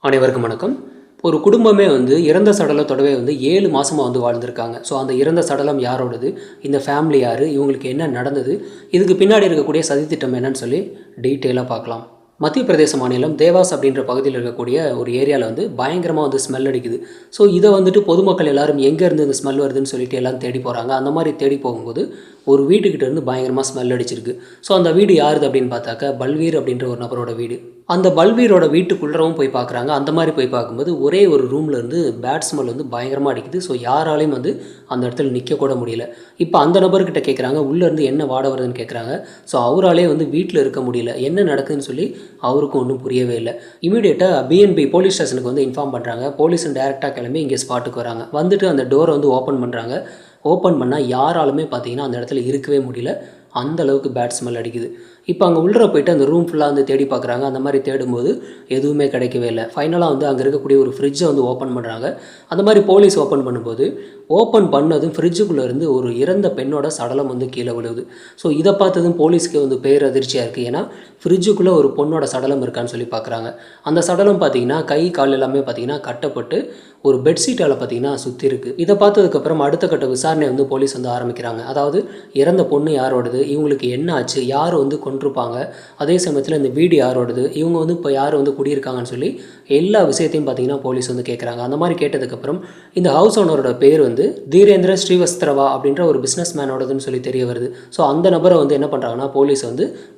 அனைவருக்கும் வணக்கம். ஒரு குடும்பமே இறந்த சடலத்தோடவே 7 மாசமா வாழ்ந்திருக்காங்க. ஸோ அந்த இறந்த சடலம் யாரோடது? இந்த ஃபேமிலி யாரு? இவங்களுக்கு என்ன நடந்தது? இதுக்கு பின்னாடி இருக்கக்கூடிய சதித்திட்டம் என்னன்னு சொல்லி டீட்டெயிலா பார்க்கலாம். மத்திய பிரதேச மாநிலம் தேவாஸ் அப்படின்ற பகுதியில் இருக்கக்கூடிய ஒரு ஏரியாவில் பயங்கரமாக ஸ்மெல் அடிக்குது. ஸோ இதை பொதுமக்கள் எல்லாரும் எங்கேருந்து இந்த ஸ்மெல் வருதுன்னு சொல்லிட்டு எல்லாம் தேடி போகிறாங்க. அந்த மாதிரி தேடி போகும்போது ஒரு வீட்டுக்கிட்ட இருந்து பயங்கரமாக ஸ்மெல் அடிச்சிருக்கு. ஸோ அந்த வீடு யாருது அப்படின்னு பார்த்தாக்கா பல்வீர் அப்படின்ற ஒரு நபரோட வீடு. அந்த பல்வீரோட வீட்டுக்குள்ளரவும் போய் பார்க்குறாங்க. அந்த மாதிரி போய் பார்க்கும்போது ஒரே ஒரு ரூமில் இருந்து பேட் ஸ்மெல் பயங்கரமாக அடிக்குது. ஸோ யாராலையும் அந்த இடத்துல நிற்கக்கூட முடியல. இப்போ அந்த நபர்கிட்ட கேட்குறாங்க, உள்ளேருந்து என்ன வாட வருதுன்னு கேட்குறாங்க. ஸோ அவராலே வீட்டில் இருக்க முடியல. என்ன நடக்குதுன்னு சொல்லி அவருக்கும் ஒன்றும் புரியவே இல்லை. இமீடியட்டாக பிஎன்பி போலீஸ் ஸ்டேஷனுக்கு இன்ஃபார்ம் பண்ணுறாங்க. போலீஸும் டேரெக்டாக கிளம்பி இங்கே ஸ்பாட்டுக்கு வராங்க. வந்துட்டு அந்த டோரை ஓப்பன் பண்ணுறாங்க. ஓப்பன் பண்ணால் யாராலுமே பார்த்தீங்கன்னா அந்த இடத்துல இருக்கவே முடியல. அந்த அளவுக்கு பேட் ஸ்மெல் அடிக்குது. இப்போ அங்கே உள்ளே போய்ட்டு அந்த ரூம் ஃபுல்லாக தேடி பார்க்குறாங்க. அந்த மாதிரி தேடும்போது எதுவுமே கிடைக்கவே இல்லை. ஃபைனலாக அங்கே இருக்கக்கூடிய ஒரு ஃப்ரிட்ஜை ஓப்பன் பண்ணுறாங்க. அந்த மாதிரி போலீஸ் ஓப்பன் பண்ணும்போது ஓப்பன் பண்ணதும் ஃப்ரிட்ஜுக்குள்ளே இருந்து ஒரு இறந்த பெண்ணோட சடலம் கீழே விழுவுது. ஸோ இதை பார்த்ததும் போலீஸ்க்கு பேரதிர்ச்சியாக இருக்குது. ஏன்னா ஃப்ரிட்ஜுக்குள்ளே ஒரு பொண்ணோட சடலம் இருக்கான்னு சொல்லி பார்க்குறாங்க. அந்த சடலம் பார்த்தீங்கன்னா கை கால் எல்லாமே பார்த்தீங்கன்னா கட்டப்பட்டு ஒரு பெட்ஷீட்டால் பார்த்தீங்கன்னா சுற்றி இருக்குது. இதை பார்த்ததுக்கப்புறம் அடுத்த கட்ட விசாரணை போலீஸ் ஆரம்பிக்கிறாங்க. அதாவது இறந்த பொண்ணு யாரோடது, இவங்களுக்கு என்ன ஆச்சு, யார் கொண்டிருப்பாங்க, அதே சமயத்தில் இந்த வீடு யாரோடது, இவங்க இப்போ யார் குடியிருக்காங்கன்னு சொல்லி எல்லா விஷயத்தையும் பார்த்தீங்கன்னா போலீஸ் கேட்குறாங்க. அந்த மாதிரி கேட்டதுக்கப்புறம் இந்த ஹவுஸ் ஓனரோட பேர் தீரேந்திர ஸ்ரீவஸ்திரவா அப்படின்ற ஒரு பிஸ்னஸ் மேனோடதுன்னு சொல்லி தெரிய வருது. ஸோ அந்த நபரை என்ன பண்ணுறாங்கன்னா போலீஸ்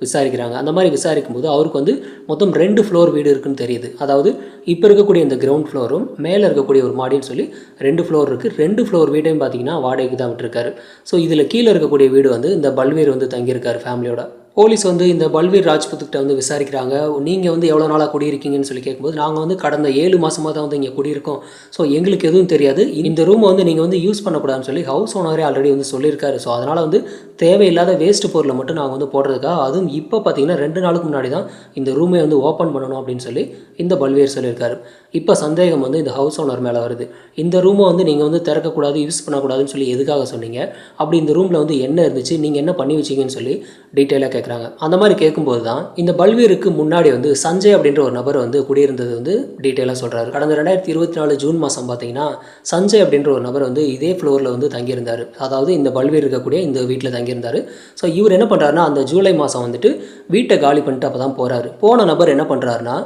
விசாரிக்கிறாங்க. அந்த மாதிரி விசாரிக்கும் போது அவருக்கு மொத்தம் 2 ஃப்ளோர் வீடு இருக்குன்னு தெரியுது. அதாவது இப்போ இருக்கக்கூடிய இந்த கிரவுண்ட் ஃப்ளோரும் மேலே இருக்கக்கூடிய ஒரு மாடின்னு சொல்லி 2 ஃப்ளோர் இருக்குது. 2 ஃப்ளோர் வீட்டையும் பார்த்தீங்கன்னா வாடகைக்கு தான் விட்டுருக்காரு. ஸோ இதில் கீழே இருக்கக்கூடிய வீடு இந்த பல்வீர் தங்கியிருக்காரு ஃபேமிலியோட. போலீஸ் இந்த பல்வீர் ராஜ்புத்துக்கிட்ட விசாரிக்கிறாங்க. நீங்கள் எவ்வளோ நாளாக குடியிருக்கீங்கன்னு சொல்லி கேட்கும்போது நாங்கள் கடந்த 7 மாதமாக தான் இங்கே குடியிருக்கோம். ஸோ எங்களுக்கு எதுவும் தெரியாது. இந்த ரூமை நீங்கள் யூஸ் பண்ணக்கூடாதுன்னு சொல்லி ஹவுஸ் ஓனரே ஆல்ரெடி சொல்லியிருக்காரு. ஸோ அதனால் தேவையில்லாத வேஸ்ட் பொருளை மட்டும் நாங்கள் போடுறதுக்காக, அதுவும் இப்போ பார்த்தீங்கன்னா 2 நாளுக்கு முன்னாடி தான் இந்த ரூமை ஓப்பன் பண்ணணும் அப்படின்னு சொல்லி இந்த பல்வீர் சொல்லியிருக்காரு. இப்போ சந்தேகம் இந்த ஹவுஸ் ஓனர் மேலே வருது. இந்த ரூமை நீங்கள் திறக்கக்கூடாது, யூஸ் பண்ணக்கூடாதுன்னு சொல்லி எதுக்காக சொன்னீங்க, அப்படி இந்த ரூமில் என்ன இருந்துச்சு, நீங்கள் என்ன பண்ணி வச்சிங்கன்னு சொல்லி டீட்டெயிலாக கேட்குறாங்க. அந்த மாதிரி கேட்கும்போது தான் இந்த பல்வீருக்கு முன்னாடி சஞ்சய் அப்படின்ற ஒரு நபர் குடியிருந்தது டீட்டெயிலாக சொல்கிறாரு. கடந்த 2024 ஜூன் மாதம் பார்த்தீங்கன்னா சஞ்சய் அப்படின்ற ஒரு நபர் இதே ஃப்ளோரில் தங்கியிருந்தார். அதாவது இந்த பல்வீர் இருக்கக்கூடிய இந்த வீட்டில் தங்கியிருந்தார். ஸோ இவர் என்ன பண்ணுறாருன்னா அந்த ஜூலை மாதம் வீட்டை காலி பண்ணிட்டு அப்போ தான் போகிறாரு. போன நபர் என்ன பண்ணுறாருன்னா,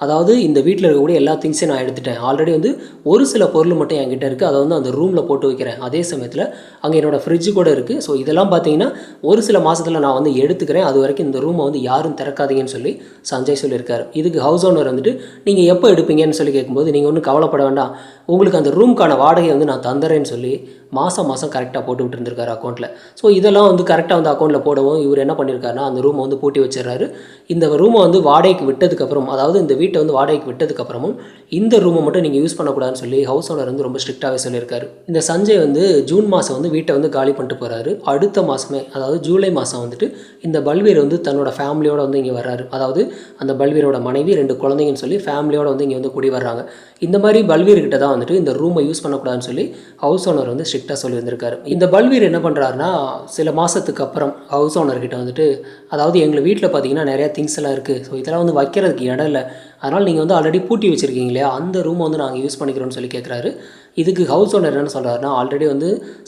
அதாவது இந்த வீட்டில் இருக்கக்கூடிய எல்லா திங்ஸையும் நான் எடுத்துட்டேன். ஆல்ரெடி ஒரு சில பொருள் மட்டும் என்கிட்ட இருக்குது. அதை அந்த ரூமில் போட்டு வைக்கிறேன். அதே சமயத்தில் அங்கே என்னோடய ஃப்ரிட்ஜு கூட இருக்குது. ஸோ இதெல்லாம் பார்த்தீங்கன்னா ஒரு சில மாதத்தில் நான் எடுத்துக்கிறேன். அது வரைக்கும் இந்த ரூமை யாரும் திறக்காதீங்கன்னு சொல்லி சஞ்சய் சொல்லியிருக்காரு. இதுக்கு ஹவுஸ் ஓனர் நீங்கள் எப்போ எடுப்பீங்கன்னு சொல்லி கேட்கும்போது, நீங்கள் ஒன்றும் கவலைப்பட வேண்டாம், உங்களுக்கு அந்த ரூமுக்கான வாடகை நான் தந்துறேன்னு சொல்லி மாதம் கரெக்டாக போட்டு விட்டுருந்துருக்காரு அக்கௌண்ட்டில். ஸோ இதெல்லாம் கரெக்டாக அக்கௌண்ட்டில் போடவும் இவர் என்ன பண்ணியிருக்காருன்னா அந்த ரூமை பூட்டி வச்சிடறாரு. இந்த ரூமை வாடகைக்கு விட்டதுக்கப்புறம், அதாவது இந்த வீட்டை வாடகைக்கு விட்டதுக்கப்புறமும் இந்த ரூமை மட்டும் நீங்கள் யூஸ் பண்ணக்கூடாதுன்னு சொல்லி ஹவுஸ் ஓனர் ரொம்ப ஸ்ட்ரிக்டாகவே சொல்லியிருக்காரு. இந்த சஞ்சய் ஜூன் மாதம் வீட்டை காலி பண்ணிட்டு போகிறாரு. அடுத்த மாதமே, அதாவது ஜூலை மாதம் இந்த பல்வீர் தன்னோட ஃபேமிலியோட இங்கே வர்றாரு. அதாவது அந்த பல்வீரோட மனைவி 2 குழந்தைங்கன்னு சொல்லி ஃபேமிலியோட இங்கே குடி வர்றாங்க. இந்த மாதிரி பல்வீர்கிட்ட தான் இந்த ரூமை யூஸ் பண்ணக்கூடாதுன்னு சொல்லி ஹவுஸ் ஓனர் ஸ்ட்ரிக்டாக சொல்லி வந்திருக்காரு. இந்த பல்வீர் என்ன பண்ணுறாருன்னா, சில மாதத்துக்கு அப்புறம் ஹவுஸ் ஓனர்கிட்ட அதாவது எங்கள் வீட்டில் பார்த்தீங்கன்னா நிறையா திங்ஸ் எல்லாம் இருக்குது. ஸோ இதெல்லாம் வைக்கிறதுக்கு இடம் இல்லை. அதனால் நீங்கள் ஆல்ரெடி பூட்டி வச்சுருக்கீங்க இல்லையா, அந்த ரூமை நாங்கள் யூஸ் பண்ணிக்கிறோன்னு சொல்லி கேட்குறாரு. இதுக்கு ஹவுஸ் ஓனர் என்ன சொல்கிறாருன்னா, ஆல்ரெடி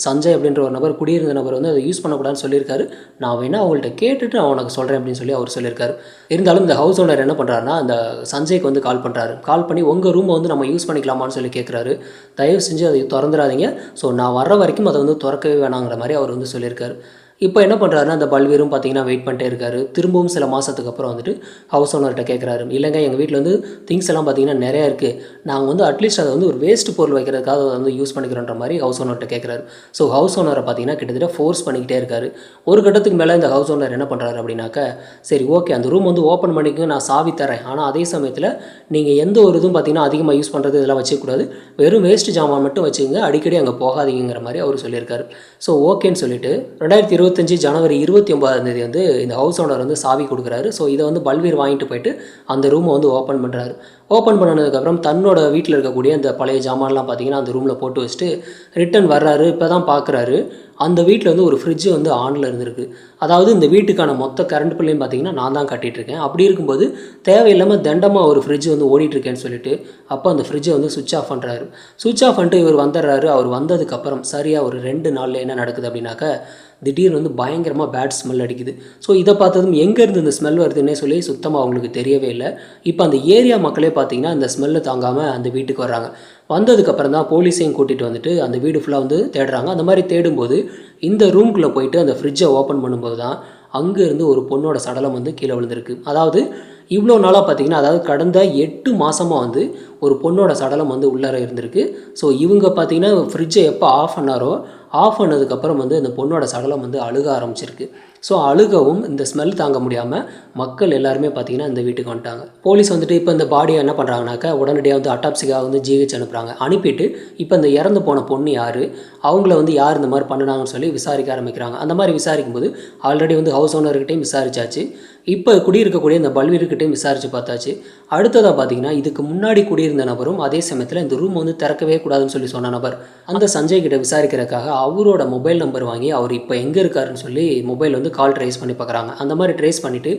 சஞ்சய் அப்படின்ற ஒரு நபர், குடியிருந்த நபர் அதை யூஸ் பண்ணக்கூடாதுன்னு சொல்லியிருக்காரு. நான் வேணால் அவங்கள்ட்ட கேட்டுட்டு நான் உனக்கு சொல்கிறேன் அப்படின்னு சொல்லி அவர் சொல்லியிருக்காரு. இருந்தாலும் இந்த ஹவுஸ் ஓனர் என்ன பண்ணுறாருன்னா, அந்த சஞ்சய்க்கு கால் பண்ணுறாரு. கால் பண்ணி உங்கள் ரூமை நம்ம யூஸ் பண்ணிக்கலாமான்னு சொல்லி கேட்குறாரு. தயவு செஞ்சு அதை திறந்துடாதீங்க, ஸோ நான் வர்ற வரைக்கும் அதை திறக்கவே வேணாங்கிற மாதிரி அவர் சொல்லியிருக்காரு. இப்போ என்ன பண்ணுறாருன்னா, அந்த பல்வீரும் பார்த்தீங்கன்னா வெயிட் பண்ணிட்டே இருக்காரு. திரும்பவும் சில மாதத்துக்கு அப்புறம் ஹவுஸ் ஓனர்கிட்ட கேட்குறாரு, இல்லைங்க எங்கள் வீட்டில் திங்ஸ் எல்லாம் பார்த்தீங்கன்னா நிறையா இருக்குது, நாங்கள் அட்லீஸ்ட் அதை ஒரு வேஸ்ட் பொருள் வைக்கிறதுக்காக அதை யூஸ் பண்ணிக்கிறோன்ற மாதிரி ஹவுஸ் ஓனர்கிட்ட கேட்குறாரு. ஸோ ஹவுஸ் ஓனரை பார்த்தீங்கன்னா கிட்டத்தட்ட ஃபோர்ஸ் பண்ணிக்கிட்டே இருக்காரு. ஒரு கட்டத்துக்கு மேலே இந்த ஹவுஸ் ஓனர் என்ன பண்ணுறாரு அப்படின்னாக்க, சரி ஓகே அந்த ரூம் ஓப்பன் பண்ணிக்க, நான் சாவி தரேன், ஆனால் அதே சமயத்தில் நீங்கள் எந்த ஒரு இதுவும் பார்த்தீங்கன்னா அதிகமாக யூஸ் பண்ணுறது இதெல்லாம் வச்சுக்கூடாது, வெறும் வேஸ்ட் ஜாமான் மட்டும் வச்சுங்க, அடிக்கடி அங்கே போகாதீங்கிற மாதிரி அவர் சொல்லியிருக்காரு. ஸோ ஓகேன்னு சொல்லிட்டு 2024 2025 ஜனவரி 29ஆம் தேதி வந்து இந்த ஹவுஸ் ஓனர் வந்து சாவி கொடுக்குறாரு. ஸோ இதை வந்து பல்வீர் வாங்கிட்டு போயிட்டு அந்த ரூமை வந்து ஓப்பன் பண்ணுறாரு. ஓப்பன் பண்ணதுக்கப்புறம் தன்னோட வீட்டில் இருக்கக்கூடிய இந்த பழைய ஜாமான்லாம் பார்த்தீங்கன்னா அந்த ரூமில் போட்டு வச்சுட்டு ரிட்டன் வர்றாரு. இப்போ தான் பார்க்குறாரு அந்த வீட்டில் வந்து ஒரு ஃப்ரிட்ஜ் வந்து ஆனில் இருந்திருக்கு. அதாவது இந்த வீட்டுக்கான மொத்த கரண்ட் பில்லையும் பார்த்தீங்கன்னா நான் தான் கட்டிகிட்ருக்கேன். அப்படி இருக்கும்போது தேவையில்லாமல் தண்டமாக ஒரு ஃப்ரிட்ஜ் வந்து ஓடிட்டுருக்கேன்னு சொல்லிட்டு அப்போ அந்த ஃப்ரிட்ஜை வந்து சுவிட்ச் ஆஃப் பண்ணுறாரு. சுவிட்ச் ஆஃப் பண்ணிட்டு இவர் வந்துடுறாரு. அவர் வந்ததுக்கப்புறம் சரியாக ஒரு 2 நாளில் என்ன நடக்குது அப்படின்னாக்க திடீர்னு வந்து பயங்கரமாக பேட் ஸ்மெல் அடிக்குது. ஸோ இதை பார்த்ததும் எங்கேருந்து இந்த ஸ்மெல் வருதுன்னே சொல்லி சுத்தமாக அவங்களுக்கு தெரியவே இல்லை. இப்போ அந்த ஏரியா மக்களே பார்த்தீங்கன்னா இந்த ஸ்மெல்லை தாங்காமல் அந்த வீட்டுக்கு வர்றாங்க. வந்ததுக்கப்புறம் தான் போலீஸையும் கூட்டிகிட்டு வந்துட்டு அந்த வீடு ஃபுல்லாக வந்து தேடுறாங்க. அந்த மாதிரி தேடும்போது இந்த ரூம்குள்ளே போயிட்டு அந்த ஃப்ரிட்ஜை ஓப்பன் பண்ணும்போது தான் அங்கேருந்து ஒரு பொண்ணோட சடலம் வந்து கீழே விழுந்திருக்கு. அதாவது இவ்வளோ நாளாக பார்த்தீங்கன்னா அதாவது கடந்த 8 மாதமாக வந்து ஒரு பொண்ணோட சடலம் வந்து உள்ளார இருந்திருக்கு. ஸோ இவங்க பார்த்தீங்கன்னா ஃப்ரிட்ஜை எப்போ ஆஃப் பண்ணாரோ ஆஃப் பண்ணதுக்கப்புறம் வந்து அந்த பொண்ணோட சடலம் வந்து அழுக ஆரம்பிச்சிருக்கு. ஸோ அழுகவும் இந்த ஸ்மெல் தாங்க முடியாமல் மக்கள் எல்லாருமே பார்த்தீங்கன்னா இந்த வீட்டுக்கு வந்துட்டாங்க. போலீஸ் வந்துட்டு இப்போ இந்த பாடியை என்ன பண்ணுறாங்கனாக்கா உடனடியாக வந்து அட்டாப்சிக்காக வந்து ஜிஹெச் அனுப்புகிறாங்க. அனுப்பிட்டு இப்போ இந்த இறந்து போன பொண்ணு யார், அவங்கள வந்து யார் இந்த மாதிரி பண்ணினாங்கன்னு சொல்லி விசாரிக்க ஆரம்பிக்கிறாங்க. அந்த மாதிரி விசாரிக்கும்போது ஆல்ரெடி வந்து ஹவுஸ் ஓனர்கிட்டையும் விசாரிச்சாச்சு. இப்போ குடியிருக்கக்கூடிய இந்த பல்வீர்கிட்டையும் விசாரித்து பார்த்தாச்சு. அடுத்ததாக பார்த்தீங்கன்னா இதுக்கு முன்னாடி குடியிருந்த நபரும் அதே சமயத்தில் இந்த ரூம் வந்து திறக்கவே கூடாதுன்னு சொல்லி சொன்ன நபர் அந்த சஞ்சய் கிட்ட விசாரிக்கிறதுக்காக அவரோட மொபைல் நம்பர் வாங்கி அவர் இப்போ எங்கே இருக்காருன்னு சொல்லி மொபைல் வந்து கால் ட்ரேஸ் பண்ணி பார்க்குறாங்க. அந்த மாதிரி ட்ரேஸ் பண்ணிவிட்டு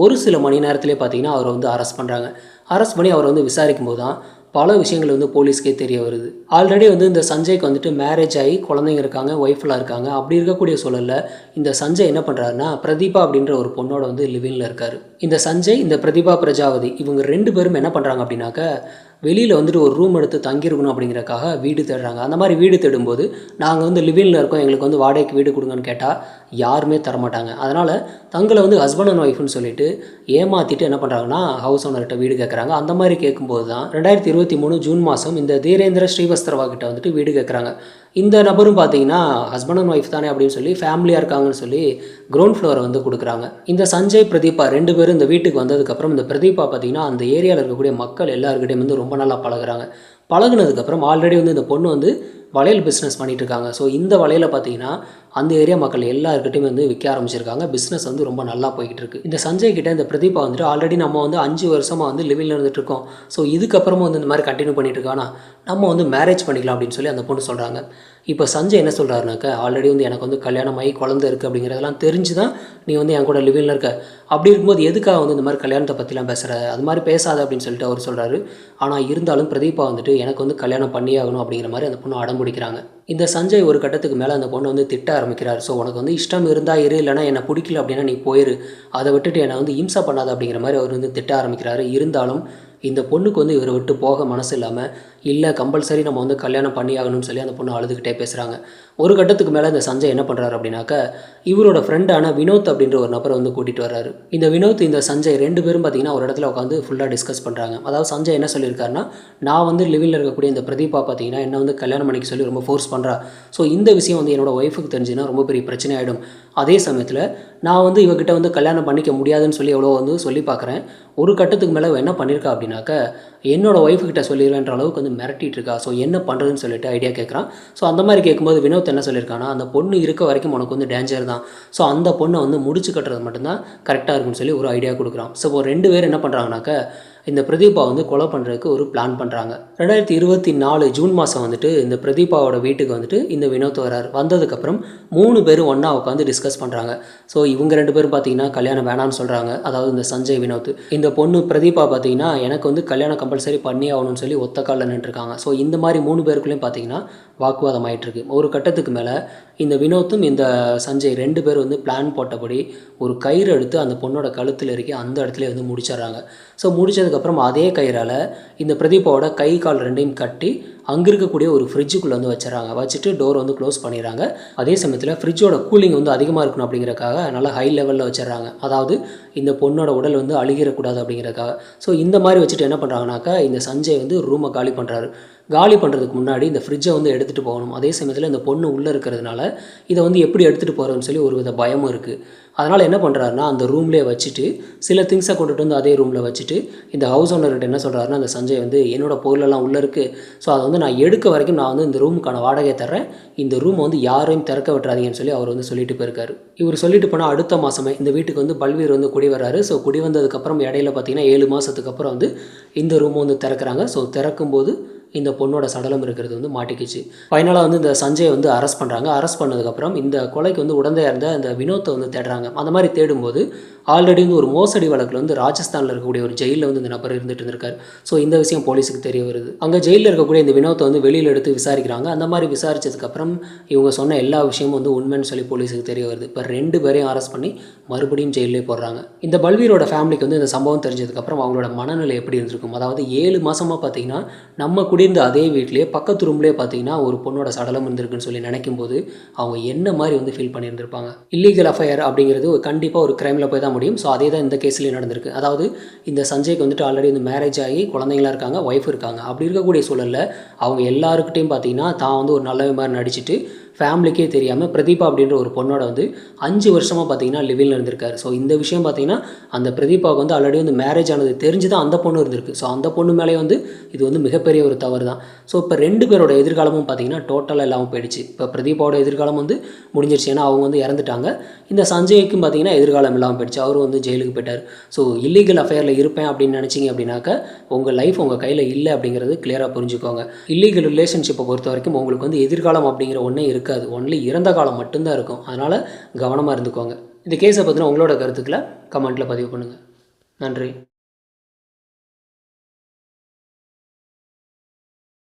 ஒரு சில மணி நேரத்திலே பார்த்தீங்கன்னா அவரை வந்து அரெஸ்ட் பண்ணுறாங்க. அரெஸ்ட் பண்ணி அவரை வந்து விசாரிக்கும் போது தான் பல விஷயங்கள் வந்து போலீஸ்க்கே தெரிய வருது. ஆல்ரெடி வந்து இந்த சஞ்சய்க்கு வந்துட்டு மேரேஜ் ஆகி குழந்தைங்க இருக்காங்க, ஒய்ஃபெலாம் இருக்காங்க. அப்படி இருக்கக்கூடிய சூழலில் இந்த சஞ்சய் என்ன பண்ணுறாருன்னா பிரதீபா அப்படின்ற ஒரு பொண்ணோட வந்து லிவிங்கில் இருக்கார். இந்த சஞ்சய், இந்த பிரதீபா பிரஜாவதி இவங்க 2 பேரும் என்ன பண்ணுறாங்க அப்படின்னாக்க வெளியில் வந்துட்டு ஒரு ரூம் எடுத்து தங்கியிருக்கணும் அப்படிங்கிறக்காக வீடு தேடுறாங்க. அந்த மாதிரி வீடு தேடும்போது நாங்கள் வந்து லிவிங்கில் இருக்கோம், எங்களுக்கு வந்து வாடகைக்கு வீடு கொடுங்கன்னு கேட்டால் யாருமே தரமாட்டாங்க. அதனால் தங்களை வந்து ஹஸ்பண்ட் அண்ட் ஒய்ஃப்னு சொல்லிட்டு ஏமாற்றிட்டு என்ன பண்ணுறாங்கன்னா ஹவுஸ் ஓனர்கிட்ட வீடு கேட்குறாங்க. அந்த மாதிரி கேட்கும்போது தான் 2023 ஜூன் மாதம் இந்த தீரேந்திர ஸ்ரீவஸ்தரவா கிட்ட வந்துட்டு வீடு கேட்குறாங்க. இந்த நபரும் பார்த்தீங்கன்னா ஹஸ்பண்ட் அண்ட் ஒய்ஃப் தானே அப்படின்னு சொல்லி ஃபேமிலியாக இருக்காங்கன்னு சொல்லி கிரவுண்ட் ஃப்ளோரை வந்து கொடுக்குறாங்க. இந்த சஞ்சய் பிரதீபா 2 பேரும் இந்த வீட்டுக்கு வந்ததுக்கப்புறம் இந்த பிரதீபா பார்த்தீங்கன்னா அந்த ஏரியாவில் இருக்கக்கூடிய மக்கள் எல்லாருக்கிட்டையும் வந்து ரொம்ப நல்லா பழகுறாங்க. பழகுனதுக்கப்புறம் ஆல்ரெடி வந்து இந்த பொண்ணு வந்து வளையல் பிஸ்னஸ் பண்ணிகிட்டு இருக்காங்க. ஸோ இந்த வளையலை பார்த்தீங்கன்னா அந்த ஏரியா மக்கள் எல்லாருக்கிட்டையும் வந்து விற்க ஆரம்பிச்சிருக்காங்க. பிஸ்னஸ் வந்து ரொம்ப நல்லா போய்கிட்டு இருக்கு. இந்த சஞ்சய் கிட்ட இந்த பிரதீபா வந்துட்டு ஆல்ரெடி நம்ம வந்து 5 வருஷமாக வந்து லிவிங்கில் இருந்துட்டு இருக்கோம். ஸோ இதுக்கப்புறமா வந்து இந்த மாதிரி கண்டினியூ பண்ணிட்டு இருக்கானா நம்ம வந்து மேரேஜ் பண்ணிக்கலாம் அப்படின்னு சொல்லி அந்த பொண்ணு சொல்கிறாங்க. இப்போ சஞ்சய் என்ன சொல்கிறாருனாக்கா ஆல்ரெடி வந்து எனக்கு வந்து கல்யாணம் ஆகி குழந்தை இருக்குது அப்படிங்கிறதெல்லாம் தெரிஞ்சு தான் நீ வந்து என் கூட லிவிங்கில் இருக்க. அப்படி இருக்கும்போது எதுக்காக வந்து இந்த மாதிரி கல்யாணத்தை பற்றிலாம் பேசுகிற, அது மாதிரி பேசாத அப்படின்னு சொல்லிட்டு அவர் சொல்கிறாரு. ஆனால் இருந்தாலும் பிரதீபா வந்துட்டு எனக்கு வந்து கல்யாணம் பண்ணியே ஆகணும் அப்படிங்கிற மாதிரி அந்த பொண்ணு அடம் பிடிக்கிறாங்க. இந்த சஞ்சய் ஒரு கட்டத்துக்கு மேலே அந்த பொண்ணு வந்து திட்ட ஆரம்பிக்கிறார். ஸோ உனக்கு வந்து இஷ்டம் இருந்தால் இரு, இல்லைனா என்னை பிடிக்கல அப்படின்னா நீ போயிரு, அதை விட்டுட்டு என்னை வந்து இம்சை பண்ணாத அப்படிங்கிற மாதிரி அவர் வந்து திட்ட ஆரம்பிக்கிறாரு. இருந்தாலும் இந்த பொண்ணுக்கு வந்து இவரை விட்டு போக மனசு இல்லாமல் இல்லை கம்பல்சரி நம்ம வந்து கல்யாணம் பண்ணி ஆகணும்னு சொல்லி அந்த பொண்ணு அழுதுகிட்டே பேசுகிறாங்க. ஒரு கட்டத்துக்கு மேலே இந்த சஞ்சய் என்ன பண்ணுறாரு அப்படின்னாக்க இவரோட ஃப்ரெண்டான வினோத் அப்படின்ற ஒரு நபரை வந்து கூட்டிகிட்டு வர்றாரு. இந்த வினோத் இந்த சஞ்சய் 2 பேரும் பார்த்தீங்கன்னா ஒரு இடத்துல உட்காந்து ஃபுல்லாக டிஸ்கஸ் பண்ணுறாங்க. அதாவது சஞ்சய் என்ன சொல்லியிருக்காருன்னா நான் வந்து லிவிங்கில் இருக்கக்கூடிய இந்த பிரதீபா பார்த்தீங்கன்னா என்ன வந்து கல்யாணம் பண்ணிக்க சொல்லி ரொம்ப ஃபோர்ஸ் பண்ணுறா. ஸோ இந்த விஷயம் வந்து என்னோட ஒய்ஃபுக்கு தெரிஞ்சுன்னா ரொம்ப பெரிய பிரச்சனை ஆகிடும். அதே சமயத்தில் நான் வந்து இவகிட்ட வந்து கல்யாணம் பண்ணிக்க முடியாதுன்னு சொல்லி எவ்வளோ வந்து சொல்லி பார்க்குறேன். ஒரு கட்டத்துக்கு மேலே என்ன பண்ணியிருக்கா அப்படின்னாக்க என்னோட ஒய்ஃபுக்கிட்ட சொல்லிடுவேன்ற அளவுக்கு வந்து மிரட்டிட்டு இருக்கா. ஸோ என்ன பண்ணுறதுன்னு சொல்லிட்டு ஐடியா கேட்குறான். ஸோ அந்த மாதிரி கேட்கும்போது வினோத் என்ன சொல்லியிருக்கானா அந்த பொண்ணு இருக்க வரைக்கும் உனக்கு வந்து டேஞ்சர் தான். ஸோ அந்த பொண்ணை வந்து முடிச்சு கட்டுறது மட்டும்தான் கரெக்டாக இருக்குன்னு சொல்லி ஒரு ஐடியா கொடுக்குறான். ஸோ 2 பேர் என்ன பண்ணுறாங்கனாக்க இந்த பிரதீபா வந்து கொலை பண்ணுறதுக்கு ஒரு பிளான் பண்ணுறாங்க. 2024 ஜூன் மாதம் வந்துட்டு இந்த பிரதீபாவோட வீட்டுக்கு வந்துட்டு இந்த வினோத் வரார். வந்ததுக்கப்புறம் 3 பேரும் ஒன்றா உட்காந்து டிஸ்கஸ் பண்ணுறாங்க. ஸோ இவங்க 2 பேரும் பார்த்தீங்கன்னா கல்யாணம் வேணான்னு சொல்கிறாங்க. அதாவது இந்த சஞ்சய் வினோத். இந்த பொண்ணு பிரதீபா பார்த்தீங்கன்னா எனக்கு வந்து கல்யாணம் கம்பல்சரி பண்ணி ஆகணும்னு சொல்லி ஒத்த காலில் நின்றுருக்காங்க. ஸோ இந்த மாதிரி 3 பேருக்குள்ளேயும் பார்த்தீங்கன்னா வாக்குவாதம் ஆகிட்டுருக்கு. ஒரு கட்டத்துக்கு மேலே இந்த வினோத்தும் இந்த சஞ்சய் 2 பேர் வந்து பிளான் போட்டபடி ஒரு கயிறு எடுத்து அந்த பொண்ணோட கழுத்தில் இறக்கி அந்த இடத்துல வந்து முடிச்சிடறாங்க. ஸோ முடிச்சதுக்கப்புறம் அதே கயிறால் இந்த பிரதீபாவோட கை கால் 2யும் கட்டி அங்கே இருக்கக்கூடிய ஒரு ஃப்ரிட்ஜுக்குள்ளே வந்து வச்சுறாங்க. வச்சுட்டு டோர் வந்து க்ளோஸ் பண்ணிடுறாங்க. அதே சமயத்தில் ஃப்ரிட்ஜோட கூலிங் வந்து அதிகமாக இருக்கணும் அப்படிங்கிறக்காக நல்லா ஹை லெவலில் வச்சிடறாங்க. அதாவது இந்த பொண்ணோட உடல் வந்து அழுகிடக்கூடாது அப்படிங்கிறக்காக. ஸோ இந்த மாதிரி வச்சுட்டு என்ன பண்ணுறாங்கனாக்கா இந்த சஞ்சய் வந்து ரூமை காலி பண்ணுறாரு. காலி பண்ணுறதுக்கு முன்னாடி இந்த ஃப்ரிட்ஜை வந்து எடுத்துகிட்டு போகணும். அதே சமயத்தில் இந்த பொண்ணு உள்ளே இருக்கிறதுனால இதை வந்து எப்படி எடுத்துகிட்டு போகிறதுன்னு சொல்லி ஒரு வித பயமும் இருக்குது. அதனால் என்ன பண்ணுறாருன்னா அந்த ரூம்லேயே வச்சுட்டு சில திங்ஸை கொண்டுட்டு வந்து அதே ரூமில் வச்சுட்டு இந்த ஹவுஸ் ஓனர்கிட்ட என்ன சொல்கிறாருன்னா அந்த சஞ்சய் சஞ்சய் வந்து என்னோட பொருளெல்லாம் உள்ளே இருக்குது, ஸோ அதை வந்து நான் எடுக்க வரைக்கும் நான் வந்து இந்த ரூமுக்கான வாடகையை தர்றேன், இந்த ரூமை வந்து யாரையும் திறக்க விட்டுறாதீங்கன்னு சொல்லி அவர் வந்து சொல்லிட்டு போயிருக்காரு. இவர் சொல்லிட்டு போனால் அடுத்த மாதமே இந்த வீட்டுக்கு வந்து பல்வீர் வந்து குடி வர்றாரு. ஸோ குடி வந்ததுக்கப்புறம் இடையில பார்த்தீங்கன்னா 7 மாதத்துக்கு அப்புறம் வந்து இந்த ரூமை வந்து திறக்கிறாங்க. ஸோ திறக்கும்போது இந்த பொண்ணோட சடலம் இருக்கிறது வந்து மாட்டிக்கிச்சு. ஃபைனலாக வந்து இந்த சஞ்சயை வந்து அரெஸ்ட் பண்ணுறாங்க. அரெஸ்ட் பண்ணதுக்கப்புறம் இந்த கொலைக்கு வந்து உடந்தையாக இருந்த இந்த வினோத்தை வந்து தேடுறாங்க. அந்த மாதிரி தேடும்போது ஆல்ரெடி வந்து ஒரு மோசடி வழக்கில் வந்து ராஜஸ்தானில் இருக்கக்கூடிய ஒரு ஜெயிலில் வந்து இந்த நபர் இருந்துட்டு இருந்திருக்காரு. ஸோ இந்த விஷயம் போலீஸுக்கு தெரிய வருது. அங்கே ஜெயிலில் இருக்கக்கூடிய இந்த வினோத்தை வந்து வெளியில் எடுத்து விசாரிக்கிறாங்க. அந்த மாதிரி விசாரித்ததுக்கப்புறம் இவங்க சொன்ன எல்லா விஷயமும் வந்து உண்மைன்னு சொல்லி போலீஸுக்கு தெரிய வருது. இப்போ 2 பேரையும் அரெஸ்ட் பண்ணி மறுபடியும் ஜெயிலே போடுறாங்க. இந்த பல்வீரோட ஃபேமிலிக்கு வந்து இந்த சம்பவம் தெரிஞ்சதுக்கப்புறம் அவங்களோட மனநிலை எப்படி இருந்திருக்கும்? அதாவது 7 மாதமாக பார்த்தீங்கன்னா நம்ம குடியிருந்த அதே வீட்லேயே பக்கத்து ரூம்லேயே பார்த்தீங்கன்னா ஒரு பொண்ணோட சடலம் இருந்திருக்குன்னு சொல்லி நினைக்கும் போது அவங்க என்ன மாதிரி வந்து ஃபீல் பண்ணியிருந்திருப்பாங்க. இல்லீகல் அஃபையர் அப்படிங்கிறது கண்டிப்பாக ஒரு கிரைமில் போய் தான் முடியும். ஸோ அதே தான் இந்த கேஸ்லேயும் நடந்திருக்கு. அதாவது இந்த சஞ்சய்க்கு வந்துட்டு ஆல்ரெடி வந்து மேரேஜ் ஆகி குழந்தைங்களாம் இருக்காங்க, ஒய்ஃப் இருக்காங்க. அப்படி இருக்கக்கூடிய சூழலில் அவங்க எல்லாருக்கிட்டையும் பார்த்தீங்கன்னா தான் வந்து ஒரு நல்ல மாதிரி நடிச்சுட்டு ஃபேமிலிக்கே தெரியாமல் பிரதீபா அப்படின்ற ஒரு பொண்ணோட வந்து 5 வருஷமாக பார்த்தீங்கன்னா லிவில் இருந்திருக்காரு. ஸோ இந்த விஷயம் பார்த்தீங்கன்னா அந்த பிரதீபாவுக்கு வந்து ஆல்ரெடி வந்து மேரேஜ் ஆனது தெரிஞ்சு தான் அந்த பொண்ணு இருந்திருக்கு. ஸோ அந்த பொண்ணு மேலே வந்து இது வந்து மிகப்பெரிய ஒரு தவறு தான். ஸோ இப்போ 2 பேரோட எதிர்காலமும் பார்த்தீங்கன்னா டோட்டலாக இல்லாமல் போயிடுச்சு. இப்போ பிரதீபாவோட எதிர்காலம் வந்து முடிஞ்சிருச்சு, ஏன்னா அவங்க வந்து இறந்துட்டாங்க. இந்த சஞ்சய்க்கும் பார்த்தீங்கன்னா எதிர்காலம் இல்லாமல் போயிடுச்சு, அவரும் வந்து ஜெயிலுக்கு போயிட்டார். ஸோ இல்லீகல் அஃபேரில் இருப்பேன் அப்படின்னு நினச்சிங்க அப்படின்னாக்கா உங்கள் லைஃப் உங்கள் கையில் இல்லை அப்படிங்கிறது கிளியராக புரிஞ்சுக்கோங்க. இல்லீகல் ரிலேஷன்ஷிப்பை பொறுத்த வரைக்கும் உங்களுக்கு வந்து எதிர்காலம் அப்படிங்கிற ஒன்றே இருக்காது, ஒன்லி இறந்த காலம் மட்டும்தான் இருக்கும். அதனால் கவனமாக இருந்துக்கோங்க. இந்த கேஸை பற்றின உங்களோட கருத்துக்களை கமெண்ட்டில் பதிவு பண்ணுங்கள். நன்றி.